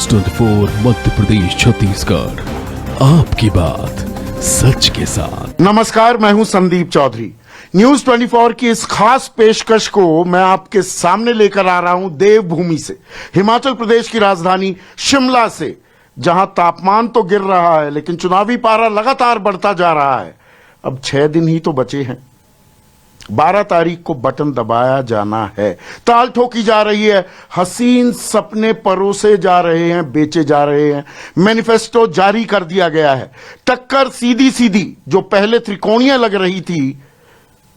News 24 Madhya Pradesh Chhattisgarh, आपकी बात सच के साथ। नमस्कार, मैं हूं संदीप चौधरी। न्यूज 24 की इस खास पेशकश को मैं आपके सामने लेकर आ रहा हूं देवभूमि से, हिमाचल प्रदेश की राजधानी शिमला से, जहां तापमान तो गिर रहा है लेकिन चुनावी पारा लगातार बढ़ता जा रहा है। अब 6 दिन ही तो बचे हैं। 12 तारीख को बटन दबाया जाना है। ताल ठोकी जा रही है, हसीन सपने परोसे जा रहे हैं, बेचे जा रहे हैं। मैनिफेस्टो जारी कर दिया गया है। टक्कर सीधी सीधी जो पहले त्रिकोणीय लग रही थी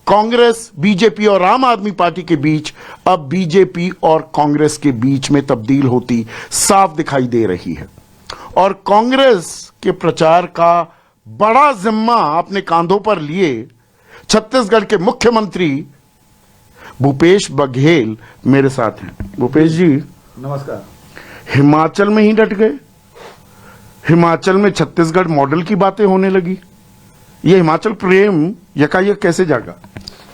कांग्रेस, बीजेपी और आम आदमी पार्टी के बीच, अब बीजेपी और कांग्रेस के बीच में तब्दील होती साफ दिखाई दे रही है। और कांग्रेस के प्रचार का बड़ा जिम्मा अपने कांधों पर लिए छत्तीसगढ़ के मुख्यमंत्री भूपेश बघेल मेरे साथ हैं। भूपेश जी नमस्कार। हिमाचल में ही डट गए। हिमाचल में छत्तीसगढ़ मॉडल की बातें होने लगी। ये हिमाचल प्रेम यकायक कैसे जागा?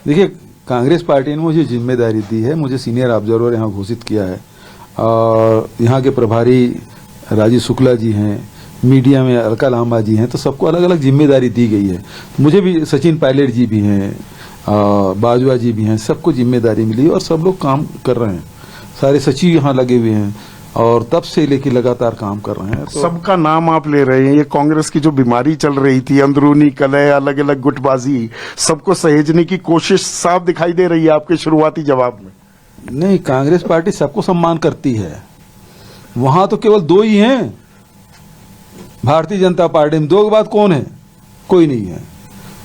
देखिए, कांग्रेस पार्टी ने मुझे जिम्मेदारी दी है, मुझे सीनियर ऑब्जर्वर यहाँ घोषित किया है और यहाँ के प्रभारी राजीव शुक्ला जी हैं, मीडिया में अलका लांबा जी हैं, तो सबको अलग अलग जिम्मेदारी दी गई है। मुझे भी सचिन पायलट जी भी हैं, बाजवा जी भी हैं, सबको जिम्मेदारी मिली और सब लोग काम कर रहे हैं। सारे सचिव यहाँ लगे हुए हैं और तब से लेके लगातार काम कर रहे हैं। तो सबका नाम आप ले रहे हैं। ये कांग्रेस की जो बीमारी चल रही थी, अंदरूनी कलह, अलग अलग गुटबाजी, सबको सहेजने की कोशिश साफ दिखाई दे रही है आपके शुरुआती जवाब में। नहीं, कांग्रेस पार्टी सबको सम्मान करती है। वहां तो केवल 2 ही हैं। भारतीय जनता पार्टी में 2 के बाद कौन है? कोई नहीं है।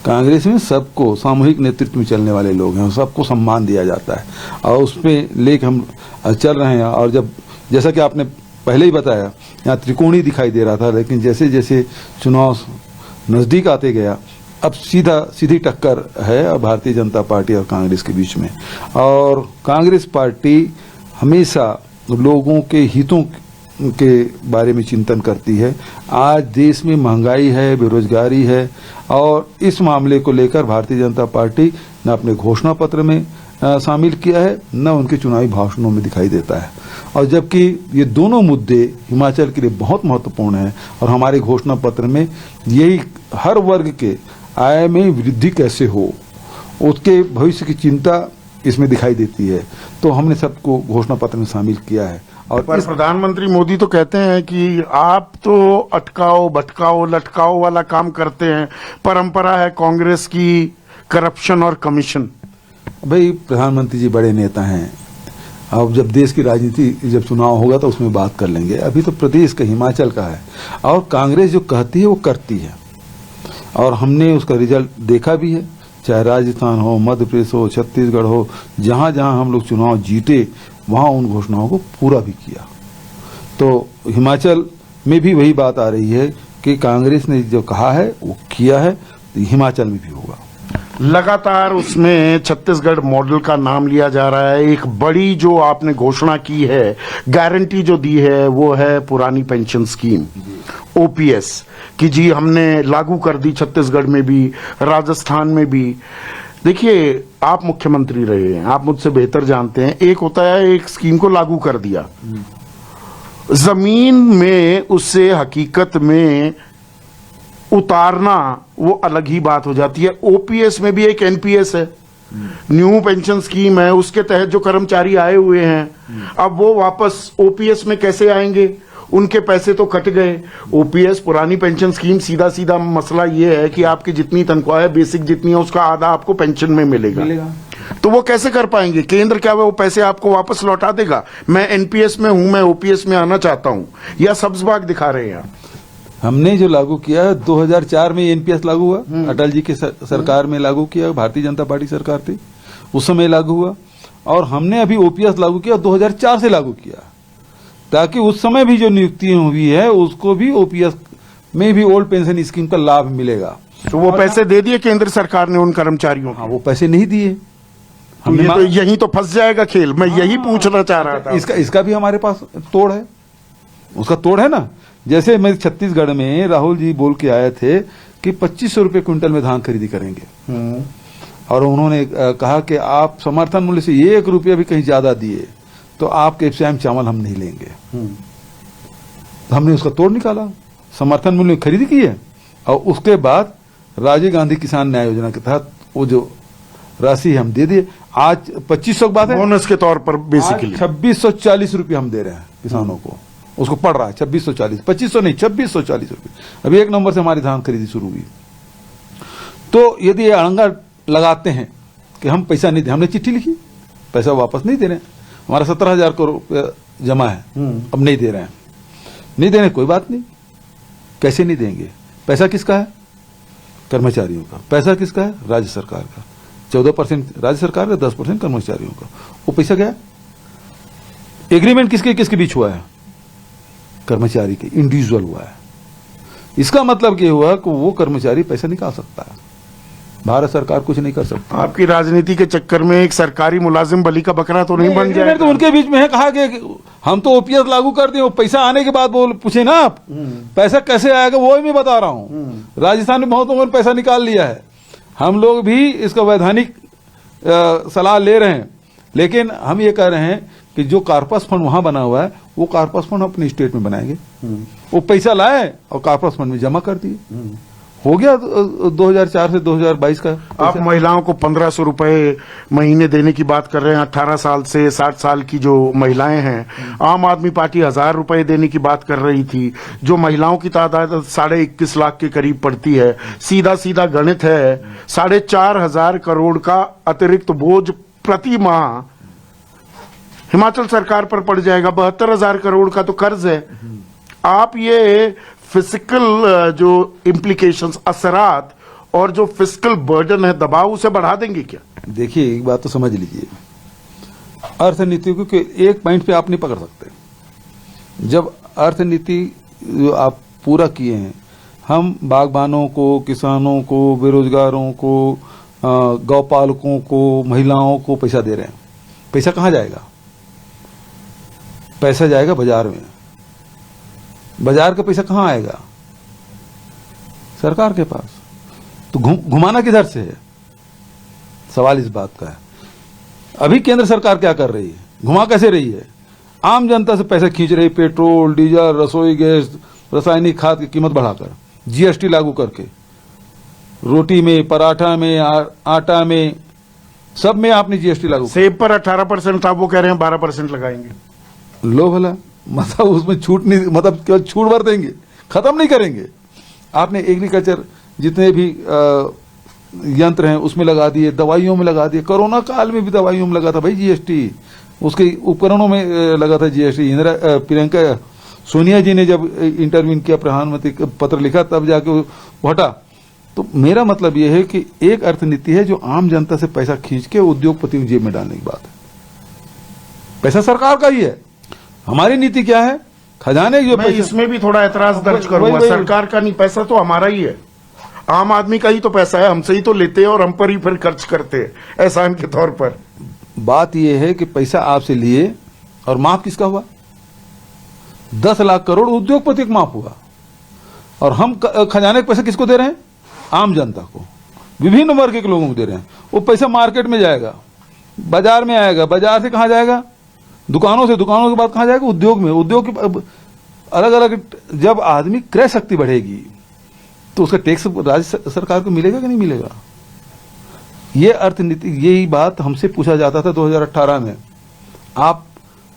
कांग्रेस में सबको सामूहिक नेतृत्व में चलने वाले लोग हैं, सबको सम्मान दिया जाता है और उसमें लेके हम चल रहे हैं। और जब जैसा कि आपने पहले ही बताया, यहाँ त्रिकोणी दिखाई दे रहा था, लेकिन जैसे जैसे चुनाव नजदीक आते गया, अब सीधी टक्कर है भारतीय जनता पार्टी और कांग्रेस के बीच में। और कांग्रेस पार्टी हमेशा लोगों के हितों के बारे में चिंतन करती है। आज देश में महंगाई है, बेरोजगारी है और इस मामले को लेकर भारतीय जनता पार्टी न अपने घोषणा पत्र में शामिल किया है, न उनके चुनावी भाषणों में दिखाई देता है। और जबकि ये दोनों मुद्दे हिमाचल के लिए बहुत महत्वपूर्ण हैं और हमारे घोषणा पत्र में यही हर वर्ग के आय में वृद्धि कैसे हो, उसके भविष्य की चिंता इसमें दिखाई देती है, तो हमने सबको घोषणा पत्र में शामिल किया है। और पर प्रधानमंत्री मोदी तो कहते हैं कि आप तो अटकाओ भटकाओ लटकाओ वाला काम करते हैं। परंपरा है कांग्रेस की करप्शन और कमीशन। भाई, प्रधानमंत्री जी बड़े नेता हैं। अब जब देश की राजनीति, जब चुनाव होगा तो उसमें बात कर लेंगे। अभी तो प्रदेश का, हिमाचल का है और कांग्रेस जो कहती है वो करती है और हमने उसका रिजल्ट देखा भी है। चाहे राजस्थान हो, मध्य प्रदेश हो, छत्तीसगढ़ हो, जहां जहां हम लोग चुनाव जीते वहां उन घोषणाओं को पूरा भी किया। तो हिमाचल में भी वही बात आ रही है कि कांग्रेस ने जो कहा है वो किया है, तो हिमाचल में भी होगा। लगातार उसमें छत्तीसगढ़ मॉडल का नाम लिया जा रहा है। एक बड़ी जो आपने घोषणा की है, गारंटी जो दी है, वो है पुरानी पेंशन स्कीम ओपीएस कि जी हमने लागू कर दी छत्तीसगढ़ में भी, राजस्थान में भी। देखिए, आप मुख्यमंत्री रहे हैं, आप मुझसे बेहतर जानते हैं। एक होता है एक स्कीम को लागू कर दिया, जमीन में उससे हकीकत में उतारना वो अलग ही बात हो जाती है। ओपीएस में भी एक एनपीएस है, न्यू पेंशन स्कीम है, उसके तहत जो कर्मचारी आए हुए हैं, अब वो वापस ओपीएस में कैसे आएंगे? उनके पैसे तो कट गए। ओपीएस पुरानी पेंशन स्कीम, सीधा सीधा मसला ये है कि आपकी जितनी तनख्वाह है, बेसिक जितनी है, उसका आधा आपको पेंशन में मिलेगा। तो वो कैसे कर पाएंगे? केंद्र क्या वो पैसे आपको वापस लौटा देगा? मैं एनपीएस में हूं, मैं ओपीएस में आना चाहता हूं, या सब्जबाग दिखा रहे हैं? हमने जो लागू किया है 2004 में एनपीएस लागू हुआ, अटल जी की सरकार में लागू किया, भारतीय जनता पार्टी सरकार थी उस समय लागू हुआ। और हमने अभी ओपीएस लागू किया, 2004 से लागू किया, ताकि उस समय भी जो नियुक्ति हुई है उसको भी ओपीएस में भी ओल्ड पेंशन स्कीम का लाभ मिलेगा। तो वो पैसे दे दिए केंद्र सरकार ने उन कर्मचारियों को? हाँ, वो पैसे नहीं दिए। हमने तो यही तो फंस जाएगा खेल। मैं यही पूछना चाह रहा था। इसका भी हमारे पास तोड़ है, उसका तोड़ है ना। जैसे मैं छत्तीसगढ़ में राहुल जी बोल के आए थे कि 2500 रुपये क्विंटल में धान खरीदी करेंगे और उन्होंने कहा कि आप समर्थन मूल्य से 1 रुपया भी कहीं ज्यादा दिए तो आपके एफसीआई चावल हम नहीं लेंगे। तो हमने उसका तोड़ निकाला, समर्थन मूल्य में खरीदी की है, और उसके बाद राजीव गांधी किसान न्याय योजना के तहत वो जो राशि हम दे दिए। आज 2500 की बात है, बोनस के तौर पर बेसिकली 2640 रुपये हम दे रहे हैं किसानों को, उसको पड़ रहा है 2640, 2500 नहीं 2640 रुपये। अभी 1 नवंबर से हमारी धान खरीदी शुरू हुई। तो यदि ये अड़ंगा लगाते हैं कि हम पैसा नहीं दे, हमने चिट्ठी लिखी, पैसा वापस नहीं दे रहे हैं, हमारा 17,000 करोड़ रुपया जमा है, अब नहीं दे रहे हैं, नहीं दे रहे, कोई बात नहीं, कैसे नहीं देंगे? पैसा किसका है? कर्मचारियों का। पैसा किसका है? राज्य सरकार का। 14% राज्य सरकार का, 10% कर्मचारियों का। वो पैसा गया। एग्रीमेंट किसके किसके बीच हुआ है? कर्मचारी के, इंडिविजुअल हुआ है। इसका मतलब ये हुआ कि वो कर्मचारी पैसा निकाल सकता है, भारत सरकार कुछ नहीं कर सकती। आपकी राजनीति के चक्कर में एक सरकारी मुलाजिम बली का बकरा तो नहीं बन जाए? तो उनके बीच में है, कहा कि हम तो ओपीएस लागू कर दिए, पैसा आने के बाद बोल पूछे ना आप, पैसा कैसे आएगा वो मैं बता रहा हूं। राजस्थान में बहुत लोगों ने पैसा निकाल लिया है, हम लोग भी इसका वैधानिक सलाह ले रहे हैं, लेकिन हम ये कह रहे हैं कि जो कार्पस फंड वहां बना हुआ है वो कार्पस फंड अपने स्टेट में बनाएंगे। वो पैसा लाए और कार्पस फंड में जमा कर दिए, हो गया 2004 से 2022 का। आप महिलाओं को 1500 रुपए महीने देने की बात कर रहे हैं, 18 साल से 60 साल की जो महिलाएं हैं। आम आदमी पार्टी 1000 रुपए देने की बात कर रही थी, जो महिलाओं की तादाद 21.5 लाख के करीब पड़ती है। सीधा सीधा गणित है, 4,500 करोड़ का अतिरिक्त बोझ प्रति माह हिमाचल सरकार पर पड़ जाएगा। 72,000 करोड़ का तो कर्ज है। आप ये फिजिकल जो इम्प्लीकेशंस, असरात और जो फिजिकल बर्डन है, दबाव, उसे बढ़ा देंगे क्या? देखिए, एक बात तो समझ लीजिए, अर्थनीति को एक पॉइंट पे आप नहीं पकड़ सकते। जब अर्थनीति आप पूरा किए हैं, हम बागबानों को, किसानों को, बेरोजगारों को, गौपालकों को, महिलाओं को पैसा दे रहे हैं। पैसा कहाँ जाएगा? पैसा जाएगा बाजार में। बाजार का पैसा कहां आएगा? सरकार के पास। तो घुमाना किधर से है? सवाल इस बात का है। अभी केंद्र सरकार क्या कर रही है? घुमा कैसे रही है? आम जनता से पैसा खींच रही, पेट्रोल, डीजल, रसोई गैस, रासायनिक खाद की कीमत बढ़ाकर, जीएसटी लागू करके, रोटी में, पराठा में, आटा में, सब में आपने जीएसटी लागू। सेब पर 18% था, वो कह रहे हैं 12% लगाएंगे। लो भला, मतलब उसमें छूट नहीं, मतलब केवल छूट भर देंगे, खत्म नहीं करेंगे। आपने एग्रीकल्चर जितने भी यंत्र हैं उसमें लगा दिए, दवाइयों में लगा दिए। कोरोना काल में भी दवाइयों में लगा था भाई जीएसटी, उसके उपकरणों में लगा था जीएसटी। प्रियंका सोनिया जी ने जब इंटरव्यू किया, प्रधानमंत्री को पत्र लिखा, तब जाके वो हटा। तो मेरा मतलब यह है कि एक अर्थनीति है जो आम जनता से पैसा खींच के उद्योगपतियों की जेब में डालने की बात है। पैसा सरकार का ही है। हमारी नीति क्या है? खजाने जो मैं इसमें भी थोड़ा एतराज दर्ज करूंगा। सरकार का नहीं, पैसा तो हमारा ही है, आम आदमी का ही तो पैसा है, हमसे ही तो लेते हैं और हम पर ही फिर खर्च करते हैं एहसान के तौर पर। बात यह है कि पैसा आपसे लिए और माफ किसका हुआ? 10 लाख करोड़ उद्योगपति को माफ हुआ, और हम खजाने का पैसा किसको दे रहे हैं? आम जनता को, विभिन्न वर्ग के लोगों को दे रहे हैं। वो पैसा मार्केट में जाएगा, बाजार में आएगा, बाजार से कहां जाएगा? दुकानों से, दुकानों के बाद कहां जाएगा? उद्योग में। उद्योग के अलग अलग, जब आदमी क्रय शक्ति बढ़ेगी तो उसका टैक्स राज्य सरकार को मिलेगा कि नहीं मिलेगा? ये अर्थनीति, यही बात हमसे पूछा जाता था 2018 में। आप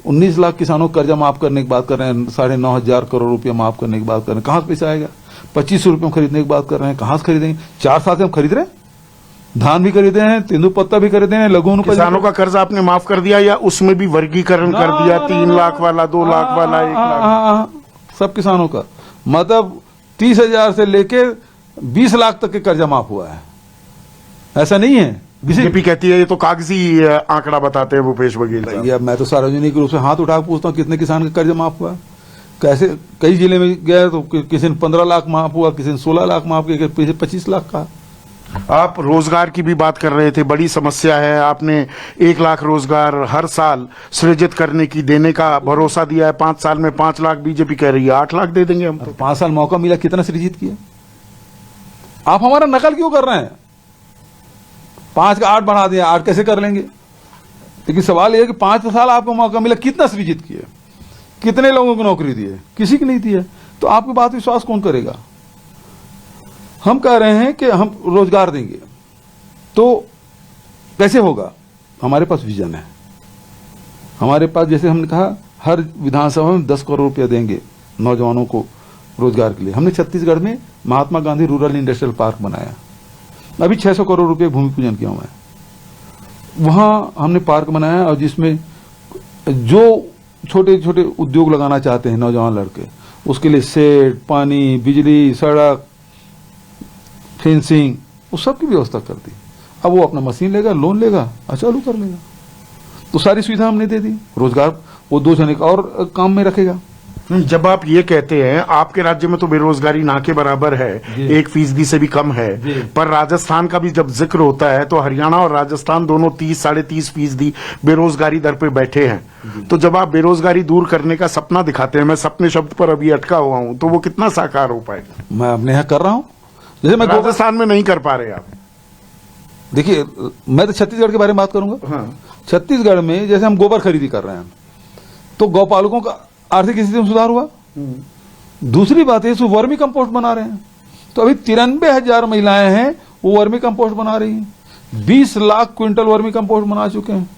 19 लाख किसानों को कर्जा माफ करने की बात कर रहे हैं, 9,500 करोड़ रुपया माफ करने की बात कर रहे हैं, कहां से पैसा आएगा? 2500 रुपये में खरीदने की बात कर रहे हैं, कहां से खरीदेंगे? 4 साल से हम खरीद रहे हैं, धान भी खरीदे हैं, तेंदुपत्ता भी खरीदे हैं, लघु किसानों का कर्ज आपने माफ कर दिया या उसमें भी वर्गीकरण कर दिया? 3 लाख वाला, 2 लाख वाला, 1 लाख, सब किसानों का। मतलब 30,000 से लेके 20 लाख तक के कर्जा माफ हुआ है। ऐसा नहीं है। बीजेपी कहती है ये तो कागजी आंकड़ा बताते हैं भूपेश बघेल साहब। मैं तो सार्वजनिक रूप से हाथ उठा के पूछता हूँ कितने किसान का कर्जा माफ हुआ? कैसे? कई जिले में गए तो किसी ने 15 लाख माफ हुआ, किसी ने 16 लाख माफ किया, किसी 25 लाख का। आप रोजगार की भी बात कर रहे थे, बड़ी समस्या है। आपने 1 लाख रोजगार हर साल सृजित करने की, देने का भरोसा दिया है। 5 साल में 5 लाख, बीजेपी कह रही है 8 लाख दे देंगे हम तो। 5 साल मौका मिला, कितना सृजित किया? आप हमारा नकल क्यों कर रहे हैं? 5 का 8 बढ़ा दिया, 8 कैसे कर लेंगे? लेकिन सवाल यह है कि 5 साल आपको मौका मिला, कितना सृजित किया? कितने लोगों को नौकरी दी है? किसी की नहीं दी है। तो आपकी बात विश्वास कौन करेगा? हम कह रहे हैं कि हम रोजगार देंगे, तो कैसे होगा? हमारे पास विजन है, हमारे पास, जैसे हमने कहा, हर विधानसभा में 10 करोड़ रुपया देंगे नौजवानों को रोजगार के लिए। हमने छत्तीसगढ़ में Mahatma Gandhi rural industrial park बनाया, अभी 600 करोड़ रुपए भूमि पूजन किया हुआ है। वहां हमने पार्क बनाया, और जिसमें जो छोटे छोटे उद्योग लगाना चाहते हैं नौजवान लड़के, उसके लिए शेड, पानी, बिजली, सड़क, फेंसिंग, उस सब की व्यवस्था कर दी। अब वो अपना मशीन लेगा, लोन लेगा और चालू कर लेगा। तो सारी सुविधा हमने दे दी। रोजगार वो 2 जने का और काम में रखेगा। जब आप ये कहते हैं, आपके राज्य में तो बेरोजगारी ना के बराबर है, 1% से भी कम है, पर राजस्थान का भी जब जिक्र होता है तो हरियाणा और राजस्थान दोनों 30-30.5% बेरोजगारी दर पे बैठे हैं। तो जब आप बेरोजगारी दूर करने का सपना दिखाते हैं, मैं सपने शब्द पर अभी अटका हुआ हूं, तो वो कितना साकार हो पाएगा? मैं अपने यहाँ कर रहा हूं, जैसे मैं राजस्थान में नहीं कर पा रहे आप। देखिए, मैं तो छत्तीसगढ़ के बारे में बात करूंगा। हाँ। छत्तीसगढ़ में जैसे हम गोबर खरीदी कर रहे हैं, तो गौपालकों का आर्थिक स्थिति में सुधार हुआ। दूसरी बात है, वर्मी कंपोस्ट बना रहे हैं, तो अभी 93,000 महिलाएं हैं, वो वर्मी कंपोस्ट बना रही हैं। 20 लाख क्विंटल वर्मी कंपोस्ट बना चुके हैं,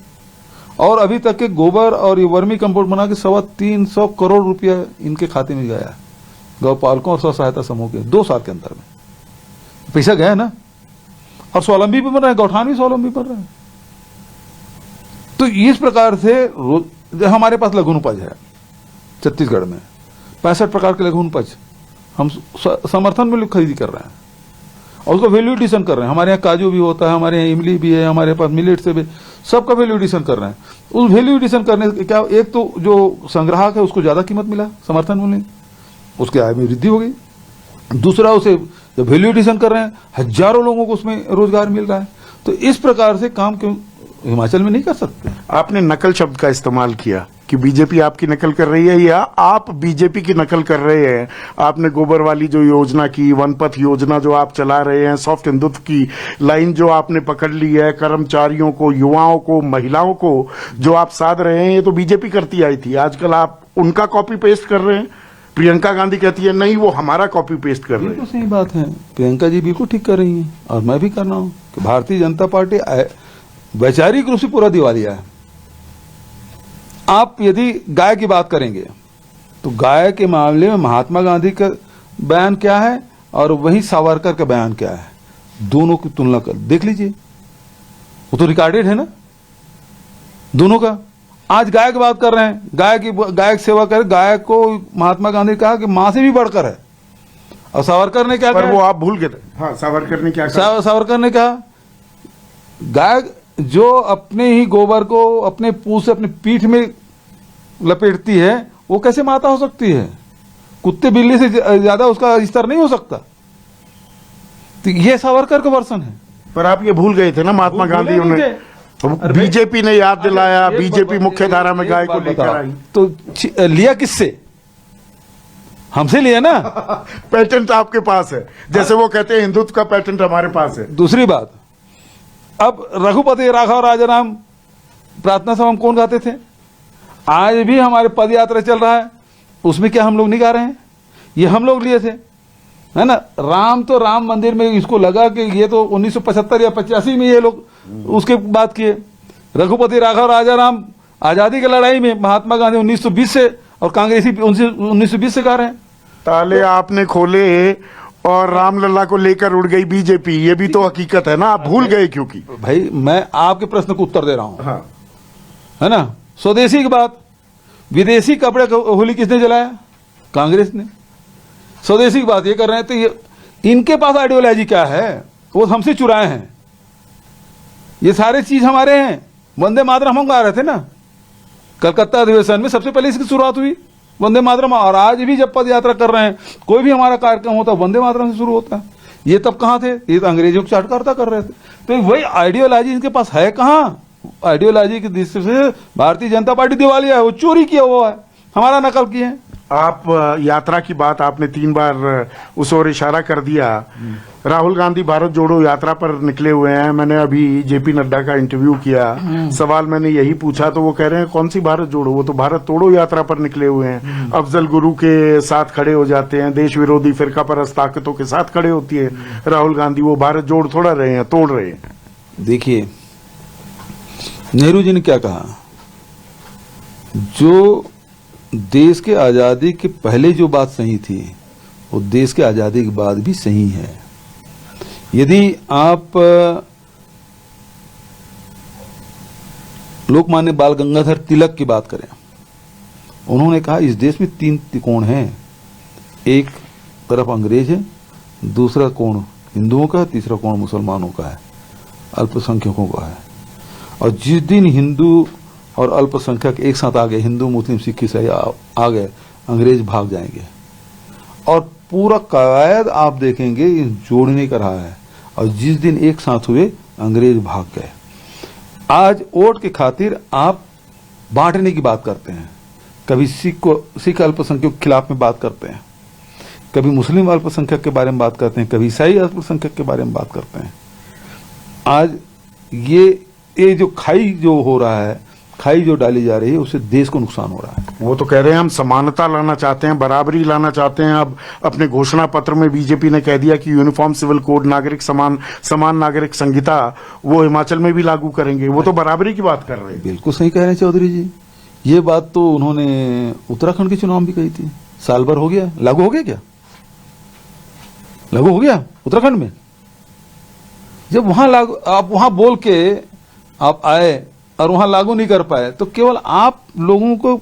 और अभी तक के गोबर और ये वर्मी कंपोस्ट बना के 325 करोड़ रुपया इनके खाते में गया है, गौपालकों और स्व सहायता समूह के 2 साल के अंदर में पैसा गया है ना। और स्वावलंबी भी बन रहे हैं, गौठान भी स्वावलंबी बन रहे हैं। तो इस प्रकार से हमारे पास लघु उपज है छत्तीसगढ़ में, 65 प्रकार के लघु उपज हम समर्थन मूल्य खरीदी कर रहे हैं, और उसका वैल्यू एडिशन कर रहे हैं। हमारे यहाँ काजू भी होता है, हमारे यहाँ इमली भी है, हमारे पास मिलेट से भी, सबका वैल्यू एडिशन कर रहे हैं। उस वैल्यू एडिशन करने से क्या, एक तो जो संग्राहक है उसको ज्यादा कीमत मिला, समर्थन मूल्य, उसके आय में वृद्धि हो गई। दूसरा, उसे जब वैल्यू एडिशन कर रहे हैं, हजारों लोगों को उसमें रोजगार मिल रहा है। तो इस प्रकार से काम क्यों हिमाचल में नहीं कर सकते? आपने नकल शब्द का इस्तेमाल किया कि बीजेपी आपकी नकल कर रही है, या आप बीजेपी की नकल कर रहे हैं। आपने गोबर वाली जो योजना की, वनपथ योजना जो आप चला रहे हैं, सॉफ्ट हिंदुत्व की लाइन जो आपने पकड़ ली है, कर्मचारियों को, युवाओं को, महिलाओं को जो आप साध रहे हैं, ये तो बीजेपी करती आई थी। आजकल आप उनका कॉपी पेस्ट कर रहे हैं। प्रियंका गांधी कहती है नहीं, वो हमारा कॉपी पेस्ट कर रहे हैं। तो सही बात है, प्रियंका जी बिल्कुल ठीक कर रही हैं, और मैं भी कर रहा हूं कि भारतीय जनता पार्टी वैचारिक रूप से पूरा दिवालिया है। आप यदि गाय की बात करेंगे, तो गाय के मामले में महात्मा गांधी का बयान क्या है और वही सावरकर का बयान क्या है, दोनों की तुलना कर देख लीजिए। वो तो रिकॉर्डेड है ना दोनों का। आज गाय की बात कर रहे हैं, गाय की सेवा कर, गाय को महात्मा गांधी ने कहा कि मां से भी बढ़कर है, और सावरकर ने क्या कहा? वो आप भूल गए थे। हाँ, सावरकर ने क्या कहा? सावरकर ने कहा, गाय जो अपने ही गोबर को अपने पूंछ से अपने पीठ में लपेटती है, वो कैसे माता हो सकती है? कुत्ते बिल्ली से ज्यादा उसका स्तर नहीं हो सकता। तो ये सावरकर का वर्षन है। पर आप ये भूल गए थे ना, महात्मा गांधी उन्हें, बीजेपी ने याद दिलाया, बीजेपी मुख्य धारा में गाय को लेकर आई। तो लिया किससे? हमसे लिया ना। पेटेंट आपके पास है, जैसे वो कहते हैं हिंदुत्व का पेटेंट हमारे पास है। दूसरी बात, अब रघुपति राघव राजाराम प्रार्थना सभा हम कौन गाते थे? आज भी हमारे पद यात्रा चल रहा है, उसमें क्या हम लोग नहीं गा रहे हैं? ये हम लोग लिए थे, है ना। राम तो राम मंदिर में इसको लगा कि ये तो 1975 या 85 में ये लोग उसके बात किए। रघुपति राघव राजाराम आजादी की लड़ाई में महात्मा गांधी 1920 से और कांग्रेसी 1920 से गा रहे हैं। ताले आपने खोले और रामलला को लेकर उड़ गई बीजेपी, ये भी तो हकीकत है ना। आप भूल गए क्योंकि भाई मैं आपके प्रश्न को उत्तर दे रहा हूं। हाँ। है ना। स्वदेशी की बात, विदेशी कपड़े होली किसने जलाया? कांग्रेस ने। स्वदेशी की बात ये कर रहे हैं, तो ये इनके पास आइडियोलॉजी क्या है? वो हमसे चुराए हैं। ये सारे चीज हमारे हैं। वंदे मातरम हम गा रहे थे ना कलकत्ता अधिवेशन में, सबसे पहले इसकी शुरुआत हुई वंदे मातरम। और आज भी जब पद यात्रा कर रहे हैं, कोई भी हमारा कार्यक्रम होता है वंदे मातरम से शुरू होता है। ये तब कहां थे? ये तो अंग्रेजों को चाटकारता कर रहे थे। तो वही आइडियोलॉजी इनके पास है कहां? आइडियोलॉजी की दृष्टि से भारतीय जनता पार्टी दिवालिया है, वो चोरी किया हुआ है, हमारा नकल किए हैं। आप यात्रा की बात आपने 3 बार उस ओर इशारा कर दिया। राहुल गांधी भारत जोड़ो यात्रा पर निकले हुए हैं। मैंने अभी जेपी नड्डा का इंटरव्यू किया, सवाल मैंने यही पूछा तो वो कह रहे हैं कौन सी भारत जोड़ो, वो तो भारत तोड़ो यात्रा पर निकले हुए हैं। अफजल गुरु के साथ खड़े हो जाते हैं, देश विरोधी फिरका परस्त ताकतों के साथ खड़े होती है राहुल गांधी। वो भारत जोड़ थोड़ा रहे हैं, तोड़ रहे हैं। देखिए, नेहरू जी ने क्या कहा, जो देश के आजादी के पहले जो बात सही थी वो देश के आजादी के बाद भी सही है। यदि आप लोकमान्य बाल गंगाधर तिलक की बात करें, उन्होंने कहा इस देश में 3 त्रिकोण हैं, एक तरफ अंग्रेज है, दूसरा कोण हिंदुओं का, तीसरा कोण मुसलमानों का है, अल्पसंख्यकों का है। और जिस दिन हिंदू और अल्पसंख्यक एक साथ आ गए, हिंदू मुस्लिम सिख ईसाई आ गए, अंग्रेज भाग जाएंगे। और पूरा कवायद आप देखेंगे जोड़ने का रहा है, और जिस दिन एक साथ हुए अंग्रेज भाग गए। आज वोट के खातिर आप बांटने की बात करते हैं, कभी सिख अल्पसंख्यक के खिलाफ में बात करते हैं, कभी मुस्लिम अल्पसंख्यक के बारे में बात करते हैं, कभी ईसाई अल्पसंख्यक के बारे में बात करते हैं। आज ये जो खाई जो हो रहा है, खाई जो डाली जा रही है, उससे देश को नुकसान हो रहा है। वो तो कह रहे हैं हम समानता लाना चाहते हैं, बराबरी लाना चाहते हैं। अब अपने घोषणा पत्र में बीजेपी ने कह दिया कि यूनिफॉर्म सिविल कोड, नागरिक समान नागरिक संहिता वो हिमाचल में भी लागू करेंगे। वो तो बराबरी की बात कर रहे हैं। बिल्कुल सही कह रहे हैं चौधरी जी। ये बात तो उन्होंने उत्तराखंड के चुनाव में भी कही थी। साल भर हो गया, लागू हो गया क्या? लागू हो गया उत्तराखंड में। जब वहां लागू, आप वहां बोल के आप आए और वहां लागू नहीं कर पाए, तो केवल आप लोगों को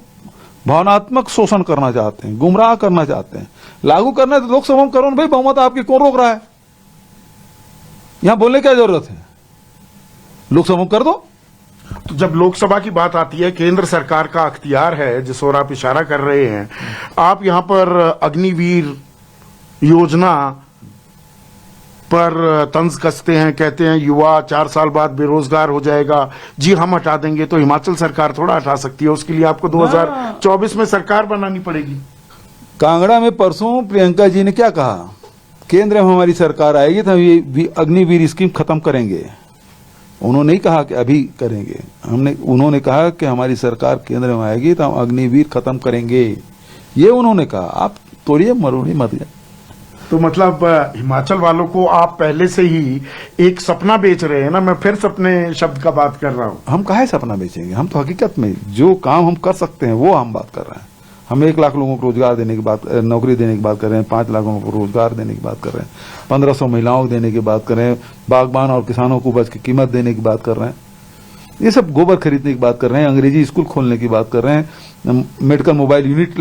भावनात्मक शोषण करना चाहते हैं, गुमराह करना चाहते हैं। लागू करना है तो लोकसभा में करो ना भाई, बहुमत आपकी कौन रोक रहा है? यहां बोलने की क्या जरूरत है? लोकसभा में कर दो। तो जब लोकसभा की बात आती है, केंद्र सरकार का अख्तियार है जिस ओर आप इशारा कर रहे हैं। आप यहां पर अग्निवीर योजना पर तंज कसते हैं, कहते हैं युवा 4 साल बाद बेरोजगार हो जाएगा। जी हम हटा देंगे, तो हिमाचल सरकार थोड़ा हटा सकती है, उसके लिए आपको 2024 में सरकार बनानी पड़ेगी। कांगड़ा में परसों प्रियंका जी ने क्या कहा, केंद्र में हमारी सरकार आएगी तो हम ये अग्निवीर स्कीम खत्म करेंगे। उन्होंने नहीं कहा कि अभी करेंगे, उन्होंने कहा कि हमारी सरकार केंद्र में आएगी तो हम अग्निवीर खत्म करेंगे, ये उन्होंने कहा। आप तोड़िए मरोड़िए मत। तो मतलब हिमाचल वालों को आप पहले से ही एक सपना बेच रहे हैं ना। मैं फिर सपने शब्द का बात कर रहा हूं। हम काहे सपना बेचेंगे? हम तो हकीकत में जो काम हम कर सकते हैं वो हम बात कर रहे हैं। हम 1 लाख लोगों को रोजगार देने की बात, नौकरी देने की बात कर रहे हैं, 5 लाख लोगों को रोजगार देने की बात कर रहे हैं, 1500 महिलाओं को देने की बात कर रहे हैं, बागबान और किसानों को उपज की कीमत देने की बात कर रहे हैं, ये सब गोबर खरीदने की बात कर रहे हैं, अंग्रेजी स्कूल खोलने की बात कर रहे हैं, मेडिकल मोबाइल यूनिट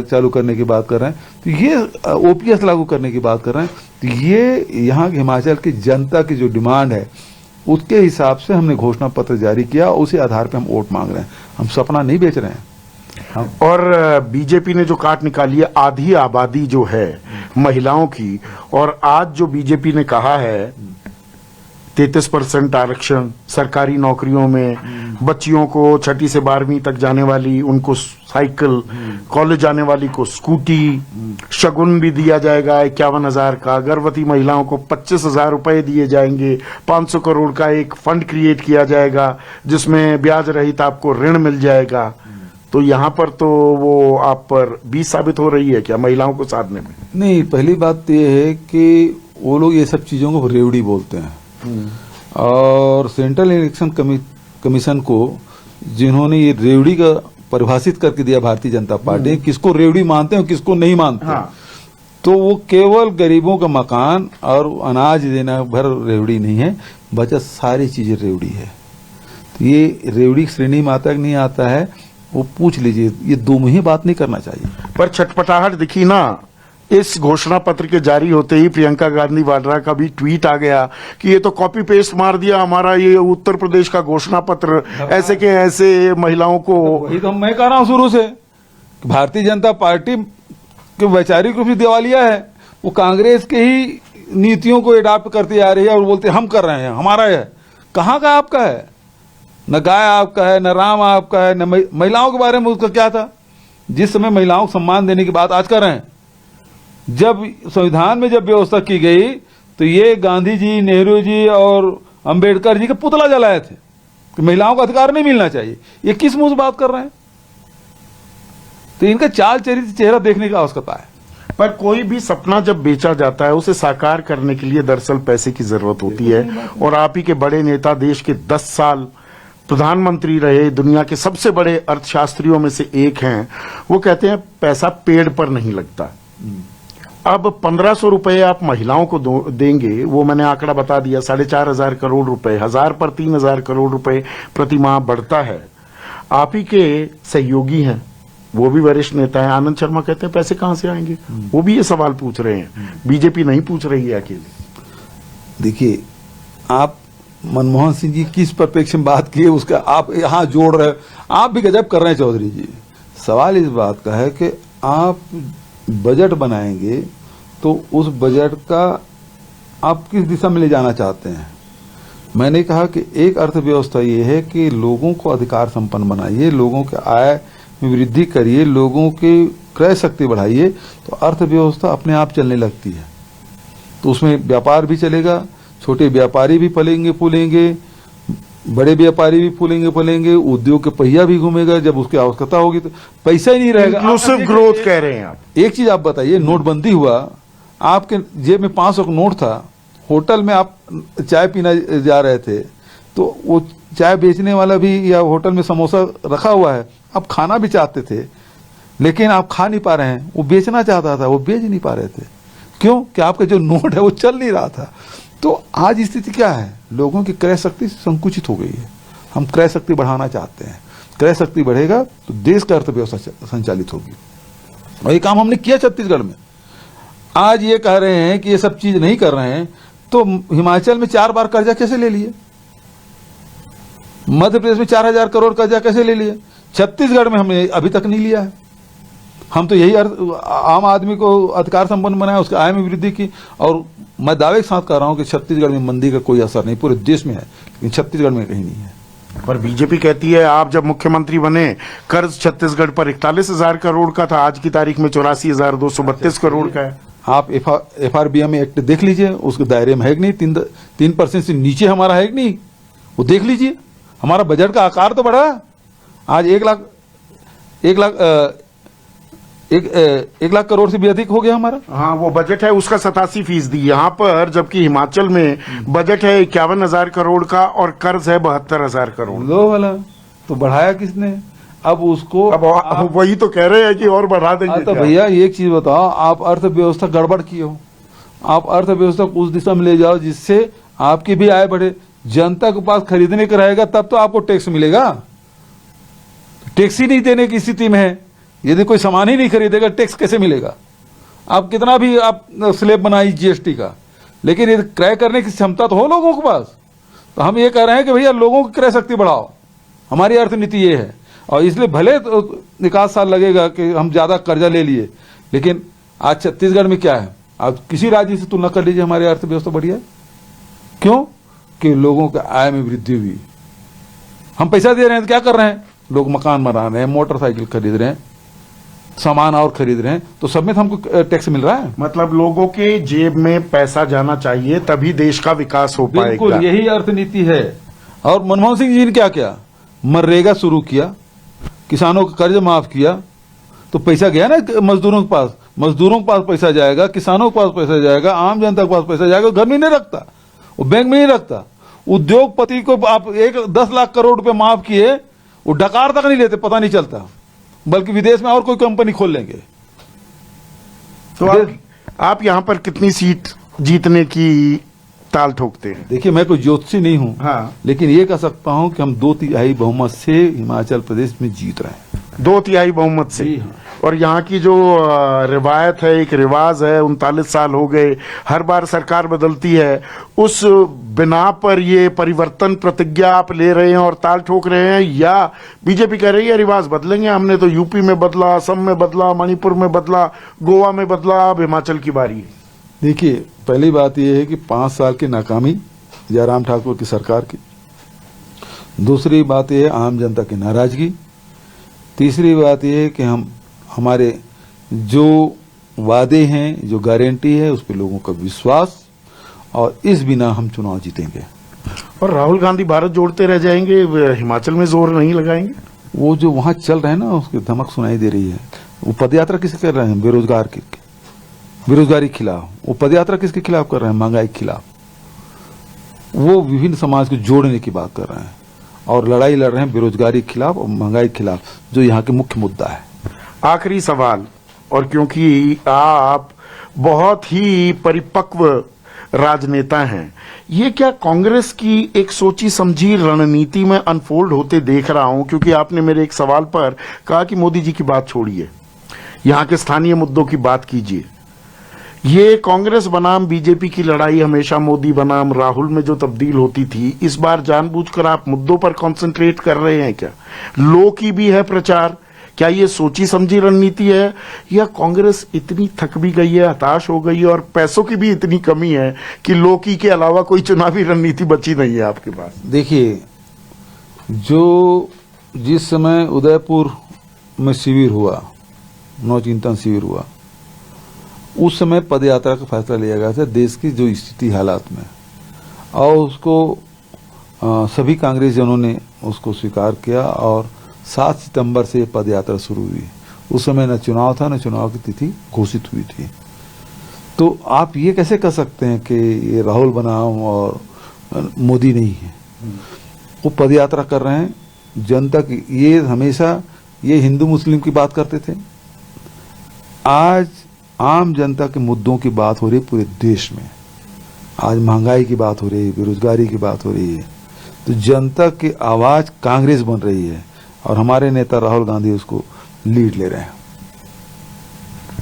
चालू करने की बात कर रहे हैं, तो ये ओपीएस लागू करने की बात कर रहे हैं। तो ये यहाँ हिमाचल की जनता की जो डिमांड है उसके हिसाब से हमने घोषणा पत्र जारी किया, उसी आधार पर हम वोट मांग रहे हैं। हम सपना नहीं बेच रहे हैं। और बीजेपी ने जो काट निकाली है, आधी आबादी जो है महिलाओं की, और आज जो बीजेपी ने कहा है 33% आरक्षण सरकारी नौकरियों में, बच्चियों को 6ठी से 12वीं तक जाने वाली उनको साइकिल, कॉलेज जाने वाली को स्कूटी, शगुन भी दिया जाएगा 51,000 का, गर्भवती महिलाओं को 25,000 रुपए दिए जाएंगे, 500 करोड़ का एक फंड क्रिएट किया जाएगा जिसमें ब्याज रहित आपको ऋण मिल जाएगा। तो यहाँ पर तो वो आप पर 20 साबित हो रही है क्या महिलाओं को साधने में? नहीं, पहली बात तो ये है कि वो लोग ये सब चीजों को रेवड़ी बोलते हैं, और सेंट्रल इलेक्शन कमीशन को जिन्होंने ये रेवड़ी का परिभाषित करके दिया भारतीय जनता पार्टी, किसको रेवड़ी मानते हैं किसको नहीं मानते। हाँ। तो वो केवल गरीबों का मकान और अनाज देना भर रेवड़ी नहीं है, बचा सारी चीजें रेवड़ी है। तो ये रेवड़ी श्रेणी में आता नहीं आता है वो पूछ लीजिए, ये दो मुही बात नहीं करना चाहिए। पर छटपटाहट दिखी ना इस घोषणा पत्र के जारी होते ही। प्रियंका गांधी वाड्रा का भी ट्वीट आ गया कि ये तो कॉपी पेस्ट मार दिया हमारा ये उत्तर प्रदेश का घोषणा पत्र, ऐसे के ऐसे महिलाओं को। वही तो मैं कह रहा हूं शुरू से, भारतीय जनता पार्टी के वैचारिक रूप से दिवालिया है। वो कांग्रेस के ही नीतियों को अडॉप्ट करती जा रही है और बोलते हम कर रहे हैं, हमारा है। कहाँ का आपका है? न गाय आपका है, न राम आपका है, न महिलाओं के बारे में उसका क्या था? जिस समय महिलाओं को सम्मान देने की बात आज कर रहे हैं, जब संविधान में जब व्यवस्था की गई तो ये गांधी जी, नेहरू जी और अंबेडकर जी के पुतला जलाए थे कि महिलाओं को अधिकार नहीं मिलना चाहिए। ये किस मुंह से बात कर रहे हैं? तो इनका चाल चरित्र, चेहरा देखने की आवश्यकता है। पर कोई भी सपना जब बेचा जाता है उसे साकार करने के लिए दरअसल पैसे की जरूरत होती है। और आप ही के बड़े नेता, देश के 10 साल प्रधानमंत्री रहे, दुनिया के सबसे बड़े अर्थशास्त्रियों में से एक हैं, वो कहते हैं पैसा पेड़ पर नहीं लगता। अब 1500 रुपए आप महिलाओं को देंगे, वो मैंने आंकड़ा बता दिया, 4,500 करोड़ रुपए, 1000 पर 3000 करोड़ रुपए प्रति माह बढ़ता है। आप ही के सहयोगी हैं, वो भी वरिष्ठ नेता है, आनंद शर्मा, कहते हैं पैसे कहां से आएंगे। वो भी ये सवाल पूछ रहे हैं, बीजेपी नहीं पूछ रही है अकेले। देखिए, आप मनमोहन सिंह जी किस परिप्रेक्ष्य में बात की है उसका आप यहां जोड़ रहे, आप भी गजब कर रहे हैं चौधरी जी। सवाल इस बात का है कि आप बजट बनाएंगे तो उस बजट का आप किस दिशा में ले जाना चाहते हैं। मैंने कहा कि एक अर्थव्यवस्था ये है कि लोगों को अधिकार संपन्न बनाइए, लोगों के आय में वृद्धि करिए, लोगों की क्रय शक्ति बढ़ाइए, तो अर्थव्यवस्था अपने आप चलने लगती है। तो उसमें व्यापार भी चलेगा, छोटे व्यापारी भी पलेंगे फूलेंगे, बड़े व्यापारी भी फूलेंगे, उद्योग के पहिया भी घूमेगा। जब उसकी आवश्यकता होगी तो पैसा ही नहीं रहेगा। इंक्लूसिव ग्रोथ कह रहे हैं आप। एक चीज आप बताइए, नोटबंदी हुआ, आपके जेब में 500 का नोट था, होटल में आप चाय पीना जा रहे थे तो वो चाय बेचने वाला भी या होटल में समोसा रखा हुआ है, आप खाना भी चाहते थे लेकिन आप खा नहीं पा रहे हैं, वो बेचना चाहता था, वो बेच नहीं पा रहे थे। क्यों? कि आपका जो नोट है वो चल नहीं रहा था। तो आज स्थिति क्या है? लोगों की क्रय शक्ति संकुचित हो गई है। हम क्रय शक्ति बढ़ाना चाहते हैं। क्रय शक्ति बढ़ेगा तो देश का अर्थव्यवस्था संचालित होगी, और ये काम हमने किया छत्तीसगढ़ में। आज ये कह रहे हैं कि ये सब चीज नहीं कर रहे हैं, तो हिमाचल में 4 बार कर्जा कैसे ले लिए? मध्य प्रदेश में 4000 करोड़ कर्जा कैसे ले लिए? छत्तीसगढ़ में हमने अभी तक नहीं लिया है। हम तो यही आम आदमी को अधिकार संपन्न बनाया, उसके आय में वृद्धि की। और मैं दावे के साथ कह रहा हूं कि छत्तीसगढ़ में मंदी का कोई असर नहीं, पूरे देश में है, लेकिन छत्तीसगढ़ में कहीं नहीं है। पर बीजेपी कहती है आप जब मुख्यमंत्री बने कर्ज छत्तीसगढ़ पर 41,000 करोड़ का था, आज की तारीख में 84,232 करोड़ का है। आप FRBM एक्ट देख लीजिए, उसके दायरे में है कि नहीं? 3% से नीचे हमारा है कि नहीं, वो देख लीजिए। हमारा बजट का आकार तो बढ़ा, आज 1 लाख करोड़ से भी अधिक हो गया हमारा। हाँ, वो बजट है उसका 87%। यहाँ पर जबकि हिमाचल में बजट है 51,000 करोड़ का और कर्ज है 72,000 करोड़। लो वाला तो बढ़ाया किसने? अब उसको अब वही तो कह रहे हैं कि और बढ़ा देंगे। तो भैया एक चीज बताओ, आप अर्थव्यवस्था गड़बड़ किए हो, आप अर्थव्यवस्था को उस दिशा में ले जाओ जिससे आपकी भी आय बढ़े। जनता के पास खरीदने का रहेगा तब तो आपको टैक्स मिलेगा। टैक्स ही नहीं देने की स्थिति में है, यदि कोई सामान ही नहीं खरीदेगा टैक्स कैसे मिलेगा? आप कितना भी आप स्लैब बनाइए GST का, लेकिन यदि क्रय करने की क्षमता तो हो लोगों के पास। तो हम ये कह रहे हैं कि भैया लोगों की क्रय शक्ति बढ़ाओ, हमारी अर्थनीति ये है। और इसलिए भले तो 1 साल लगेगा कि हम ज्यादा कर्जा ले लिए, लेकिन आज छत्तीसगढ़ में क्या है, आप किसी राज्य से तुलना कर लीजिए, हमारी अर्थव्यवस्था बढ़िया है। क्यों? कि लोगों के आय में वृद्धि हुई। हम पैसा दे रहे हैं तो क्या कर रहे हैं? लोग मकान बना रहे हैं, मोटरसाइकिल खरीद रहे हैं, सामान और खरीद रहे हैं, तो सब में तो हमको टैक्स मिल रहा है। मतलब लोगों के जेब में पैसा जाना चाहिए, तभी देश का विकास हो पाएगा। बिल्कुल यही अर्थनीति है। और मनमोहन सिंह जी ने क्या किया? मनरेगा शुरू किया, किसानों का कर्ज माफ किया, तो पैसा गया ना मजदूरों के पास। मजदूरों के पास पैसा जाएगा, किसानों के पास पैसा जाएगा, आम जनता के पास पैसा जाएगा। घर में नहीं रखता, वो बैंक में नहीं रखता। उद्योगपति को आप 10 लाख करोड़ रुपए माफ किए, वो डकार तक नहीं लेते, पता नहीं चलता, बल्कि विदेश में और कोई कंपनी खोल लेंगे। तो आप यहाँ पर कितनी सीट जीतने की ताल ठोकते हैं? देखिए, मैं कोई ज्योतिषी नहीं हूं, हाँ, लेकिन ये कह सकता हूं कि हम 2/3 बहुमत से हिमाचल प्रदेश में जीत रहे हैं। 2/3 बहुमत से। हाँ। और यहाँ की जो रिवायत है, एक रिवाज है, 39 साल हो गए, हर बार सरकार बदलती है, उस बिना पर ये परिवर्तन प्रतिज्ञा आप ले रहे हैं और ताल ठोक रहे हैं, या बीजेपी कह रही है रिवाज बदलेंगे, हमने तो यूपी में बदला, असम में बदला, मणिपुर में बदला, गोवा में बदला, अब हिमाचल की बारी है? देखिए, पहली बात यह है कि 5 साल की नाकामी जयराम ठाकुर की सरकार की। दूसरी बात यह है आम जनता की नाराजगी। तीसरी बात यह है कि हम हमारे जो वादे हैं, जो गारंटी है, उस पर लोगों का विश्वास, और इस बिना हम चुनाव जीतेंगे। और राहुल गांधी भारत जोड़ते रह जाएंगे, हिमाचल में जोर नहीं लगाएंगे? वो जो वहां चल रहे हैं ना, उसकी धमक सुनाई दे रही है। वो पदयात्रा किसके कर रहे हैं? बेरोजगारी के खिलाफ। वो पदयात्रा किसके खिलाफ कर रहे हैं? महंगाई के खिलाफ। वो विभिन्न समाज को जोड़ने की बात कर रहे हैं और लड़ाई लड़ रहे हैं बेरोजगारी के खिलाफ और महंगाई के खिलाफ, जो यहाँ के मुख्य मुद्दा है। आखिरी सवाल, और क्योंकि आप बहुत ही परिपक्व राजनेता हैं, ये क्या कांग्रेस की एक सोची समझी रणनीति में अनफोल्ड होते देख रहा हूं? क्योंकि आपने मेरे एक सवाल पर कहा कि मोदी जी की बात छोड़िए, यहां के स्थानीय मुद्दों की बात कीजिए। ये कांग्रेस बनाम बीजेपी की लड़ाई हमेशा मोदी बनाम राहुल में जो तब्दील होती थी, इस बार जानबूझकर आप मुद्दों पर कंसंट्रेट कर रहे हैं क्या? लो की भी है प्रचार, क्या ये सोची समझी रणनीति है, या कांग्रेस इतनी थक भी गई है, हताश हो गई है, और पैसों की भी इतनी कमी है कि लो की के अलावा कोई चुनावी रणनीति बची नहीं है आपके पास? देखिए, जिस समय उदयपुर में शिविर हुआ, नौचिंतन शिविर हुआ, उस समय पदयात्रा का फैसला लिया गया था देश की जो स्थिति हालात में, और उसको सभी कांग्रेसजनों ने उसको स्वीकार किया और 7 सितंबर से पदयात्रा शुरू हुई। उस समय न चुनाव था, न चुनाव की तिथि घोषित हुई थी। तो आप ये कैसे कह सकते हैं कि ये राहुल बनाम और मोदी नहीं है? वो पदयात्रा कर रहे हैं, जनता की, ये हमेशा ये हिंदू मुस्लिम की बात करते थे। आज आम जनता के मुद्दों की बात हो रही है पूरे देश में। आज महंगाई की बात हो रही है, बेरोजगारी की बात हो रही है, तो जनता की आवाज कांग्रेस बन रही है और हमारे नेता राहुल गांधी उसको लीड ले रहे हैं।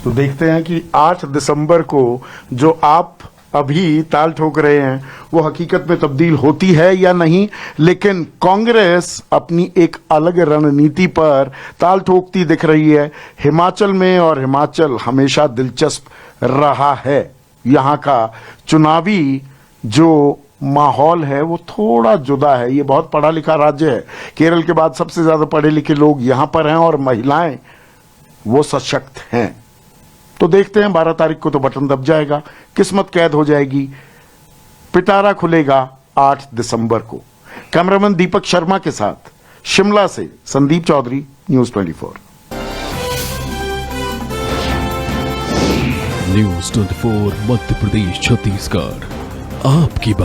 तो देखते हैं कि 8 दिसंबर को जो आप अभी ताल ठोक रहे हैं वो हकीकत में तब्दील होती है या नहीं। लेकिन कांग्रेस अपनी एक अलग रणनीति पर ताल ठोकती दिख रही है हिमाचल में, और हिमाचल हमेशा दिलचस्प रहा है। यहाँ का चुनावी जो माहौल है वो थोड़ा जुदा है। ये बहुत पढ़ा लिखा राज्य है, केरल के बाद सबसे ज्यादा पढ़े लिखे लोग यहाँ पर हैं, और महिलाएं वो सशक्त हैं। तो देखते हैं 12 तारीख को तो बटन दब जाएगा, किस्मत कैद हो जाएगी, पिटारा खुलेगा 8 दिसंबर को। कैमरामैन दीपक शर्मा के साथ शिमला से संदीप चौधरी, न्यूज़ 24। न्यूज़ 24 मध्य प्रदेश छत्तीसगढ़, आपकी बात।